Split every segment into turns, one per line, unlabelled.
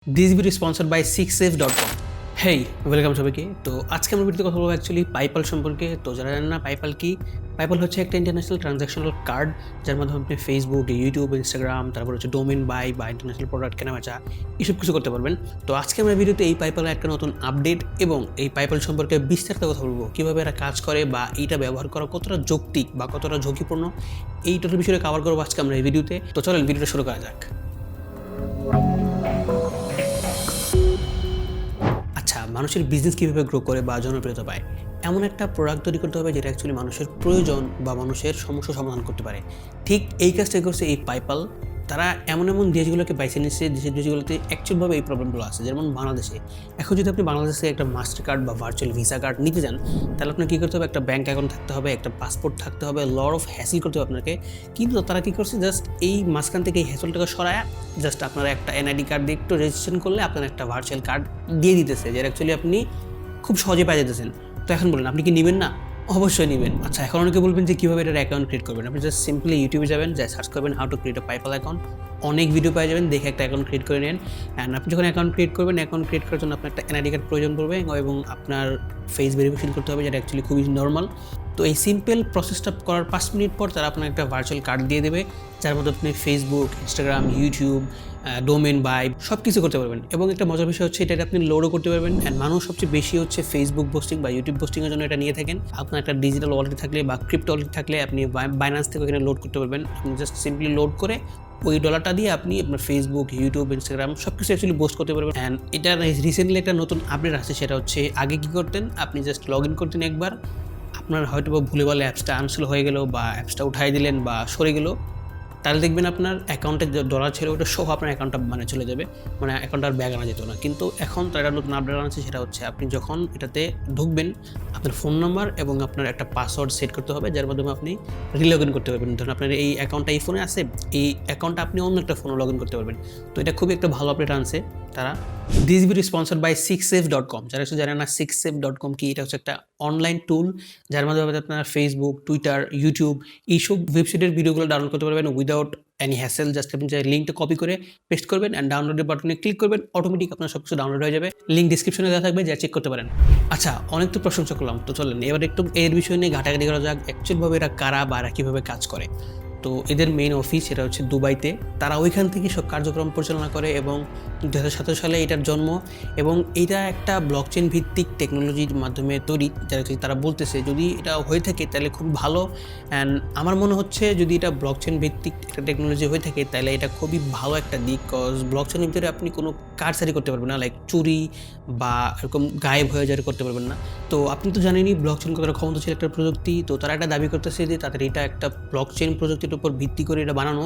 This video is sponsored by 6safe.com. Hey welcome সবাইকে। তো আজকে আমরা ভিডিওতে কথা বলবো অ্যাকচুয়ালি পাইপাল সম্পর্কে। তো যারা জানেন না পাইপাল কি, পাইপাল হচ্ছে একটা ইন্টারন্যাশনাল ট্রানজ্যাকশনাল কার্ড যার মাধ্যমে আপনি ফেসবুক, ইউটিউব, ইনস্টাগ্রাম, তারপর হচ্ছে ডোমেন বাই বা ইন্টারন্যাশনাল প্রোডাক্ট কেনাবেচা এসব কিছু করতে পারবেন। তো আজকে আমরা ভিডিওতে এই পাইপালের একটা নতুন আপডেট এবং এই পাইপাল সম্পর্কে বিস্তারিত কথা বলবো, কীভাবে এরা কাজ করে বা এইটা ব্যবহার করা কতটা যৌক্তিক বা কতটা ঝুঁকিপূর্ণ, এই টোটাল বিষয়ে কভার করবো আজকে আমরা এই ভিডিওতে। তো চলেন ভিডিওটা শুরু করা যাক। মানুষের বিজনেস কীভাবে গ্রো করে বা জনপ্রিয়তা পায়, এমন একটা প্রোডাক্ট তৈরি করতে হবে যেটা অ্যাকচুয়ালি মানুষের প্রয়োজন বা মানুষের সমস্যা সমাধান করতে পারে। ঠিক এই কাজটাই করছে এই পাইপাল। তারা এমন দেশগুলোকে বাইছে নিচ্ছে, দেশগুলোতে অ্যাকচুয়ালভাবে এই প্রবলেমগুলো আছে। যেমন বাংলাদেশে এখন যদি আপনি বাংলাদেশে একটা মাস্টার কার্ড বা ভার্চুয়াল ভিসা কার্ড নিতে যান, তাহলে আপনার কী করতে হবে, একটা ব্যাঙ্ক অ্যাকাউন্ট থাকতে হবে, একটা পাসপোর্ট থাকতে হবে, লট অফ হ্যাসেল করতে হবে আপনাকে। কিন্তু তারা কী করছে, জাস্ট এই মাঝখান থেকে এই হ্যাসেলটাকে সরায় জাস্ট আপনারা একটা এনআইডি কার্ড দিয়ে একটু রেজিস্ট্রেশন করলে আপনার একটা ভার্চুয়াল কার্ড দিয়ে দিতেছে, যেটা অ্যাকচুয়ালি আপনি খুব সহজে পাই যেতেছেন। তো এখন বলেন আপনি কি নেবেন না? অবশ্যই নেবেন। আচ্ছা, এখন অনেকে বলবেন যে কীভাবে এটার অ্যাকাউন্ট ক্রিয়েট করবেন। আপনি জাস্ট সিম্পলি ইউটিউবে যাবেন, যাই সার্চ করবেন how to create a PayPal account. অনেক ভিডিও পেয়ে যাবেন, দেখে একটা অ্যাকাউন্ট ক্রিয়েট করে নেন। অ্যান্ড আপনি যখন অ্যাকাউন্ট ক্রিয়েট করবেন, অ্যাকাউন্ট ক্রিয়েট করার জন্য আপনার একটা এনআইডি কার্ড প্রয়োজন পড়বে এবং আপনার ফেস ভেরিফিকেশন করতে হবে, যেটা অ্যাকচুয়ালি খুবই নর্মাল। তো এই সিম্পল প্রসেসটা করার 5 মিনিট পর তারা আপনার একটা ভার্চুয়াল কার্ড দিয়ে দেবে, যার মধ্যে আপনি Facebook, Instagram, YouTube, domain buy সব কিছু করতে পারবেন। এবং একটা মজার বিষয় হচ্ছে এটা আপনি লোডও করতে পারবেন। অ্যান্ড মানুষ সবচেয়ে বেশি হচ্ছে ফেসবুক পোস্টিং বা ইউটিউব পোস্টিংয়ের জন্য এটা নিয়ে থাকেন। আপনার একটা ডিজিটাল ওয়ালেট থাকলে বা ক্রিপ্টো ওয়ালেট থাকলে আপনি বাইন্যান্স থেকে ওখানে লোড করতে পারবেন। আপনি জাস্ট সিম্পলি লোড করে ওই ডলারটা দিয়ে আপনি আপনার ফেসবুক, ইউটিউব, ইনস্টাগ্রাম সব কিছু অ্যাকচুয়ালি পোস্ট করতে পারবেন। অ্যান্ড এটা রিসেন্টলি একটা নতুন আপডেট আসছে, সেটা হচ্ছে আগে কী করতেন, আপনি জাস্ট লগ ইন করতেন একবার, আপনার হয়তো বা ভুলে বলে অ্যাপসটা আনস্টল হয়ে গেল বা অ্যাপসটা উঠাই দিলেন বা সরে গেল, তাহলে দেখবেন আপনার অ্যাকাউন্টে যে ডলার ছিল ওটা সহ আপনার অ্যাকাউন্টটা চলে যাবে, অ্যাকাউন্ট আর ব্যাগ আনা যেত না। কিন্তু এখন তার একটা নতুন আপডেট আনছে, সেটা হচ্ছে আপনি যখন এটাতে ঢুকবেন আপনার ফোন নাম্বার এবং আপনার একটা পাসওয়ার্ড সেট করতে হবে, যার মাধ্যমে আপনি রিলগ ইন করতে পারবেন। ধরুন আপনার এই অ্যাকাউন্টটা এই ফোনে আছে, এই অ্যাকাউন্টটা আপনি অন্য একটা ফোনে লগ ইন করতে পারবেন। তো এটা খুবই একটা ভালো আপডেট আনছে তারা। This video sponsored by 6safe.com। যারা একটু জানেন না 6safe.com কি, এটা হচ্ছে একটা অনলাইন টুল যার মাধ্যমে আপনার ফেসবুক, টুইটার, ইউটিউব এইসব ওয়েবসাইটের ভিডিওগুলো ডাউনলোড করতে পারবেন উইদাউট এনি হ্যাসেল। জাস্ট আপনি লিঙ্কটা কপি করে পেস্ট করবেন অ্যান্ড ডাউনলোডের বাটনে ক্লিক করবেন, অটোমেটিক আপনার সব কিছু ডাউনলোড হয়ে যাবে। লিঙ্ক ডিসক্রিপশনে দেওয়া থাকবে, যা চেক করতে পারেন। আচ্ছা, অনেক তো প্রশংসা করলাম, তো চলেন এবার একটু এর বিষয় নিয়ে ঘাটাঘাটি করা যাক, অ্যাকচুয়ালভাবে এরা কারা বা এরা কীভাবে কাজ করে। তো এদের মেইন অফিস এটা হচ্ছে দুবাইতে। তারা ওইখান থেকে সব কার্যক্রম পরিচালনা করে এবং 2017 সালে এটার জন্ম। এবং এটা একটা ব্লকচেন ভিত্তিক টেকনোলজির মাধ্যমে তৈরি, যারা তারা বলতেছে যদি এটা হয়ে থাকে তাহলে খুব ভালো। অ্যান্ড আমার মনে হচ্ছে যদি এটা ব্লকচেন ভিত্তিক একটা টেকনোলজি হয়ে থাকে তাহলে এটা খুবই ভালো একটা দিক। কজ ব্লকচেনের ভিতরে আপনি কোনো কারসারি করতে পারবেন না, লাইক চুরি বা এরকম গায়েব হয়ে যাওয়ার করতে পারবেন না। তো আপনি তো জানেনই ব্লকচেন কতটা ক্ষমতাশীল একটা প্রযুক্তি। তো তারা এটা দাবি করতেছে যে তাদের এটা একটা ব্লকচেন প্রযুক্তির উপর ভিত্তি করে এটা বানানো।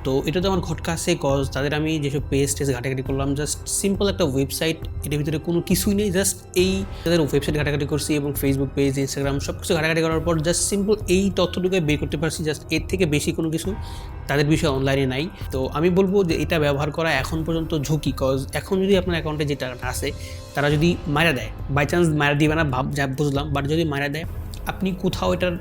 তো এটা তো আমার খটকা আছে, কজ তাদের আমি যেসব পেজ ঘাটাঘাটি করলাম, জাস্ট সিম্পল একটা ওয়েবসাইট, এটার ভিতরে কোনো কিছুই নেই। জাস্ট এই তাদের ওয়েবসাইট ঘাটাঘাটি করছি এবং ফেসবুক পেজ, ইনস্টাগ্রাম সব কিছু ঘাটাঘাটি করার পর জাস্ট সিম্পল এই তথ্যটুকু বের করতে পারছি। জাস্ট এর থেকে বেশি কোনো কিছু তাদের বিষয়ে অনলাইনে নাই। তো আমি বলবো যে এটা ব্যবহার করা এখন পর্যন্ত ঝুঁকি। কজ এখন যদি আপনার অ্যাকাউন্টে যে টাকাটা আছে তারা যদি মারা দেয়, বাই চান্স মারা দিবে না যা বুঝলাম, বাট যদি মারা দেয় আপনি কোথাও এটার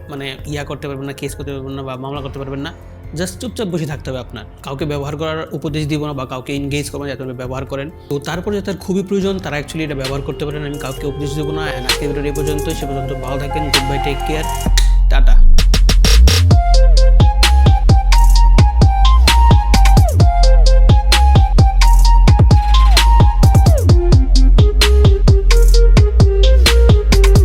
করতে পারবেন না, কেস করতে পারবেন না বা মামলা করতে পারবেন না। জাস্ট চুপচাপ বসে থাকতে হবে আপনার। কাউকে ব্যবহার করার উপদেশ দিব না বা কাউকে এনগেজ করবো না যাতে ব্যবহার করেন। তো তারপরে যাদের খুবই প্রয়োজন তারা অ্যাকচুয়ালি এটা ব্যবহার করতে পারেন, আমি কাউকে উপদেশ দেবো না। আজকে ভিডিওর এই পর্যন্ত, সে পর্যন্ত ভালো থাকেন। Good bye, take care.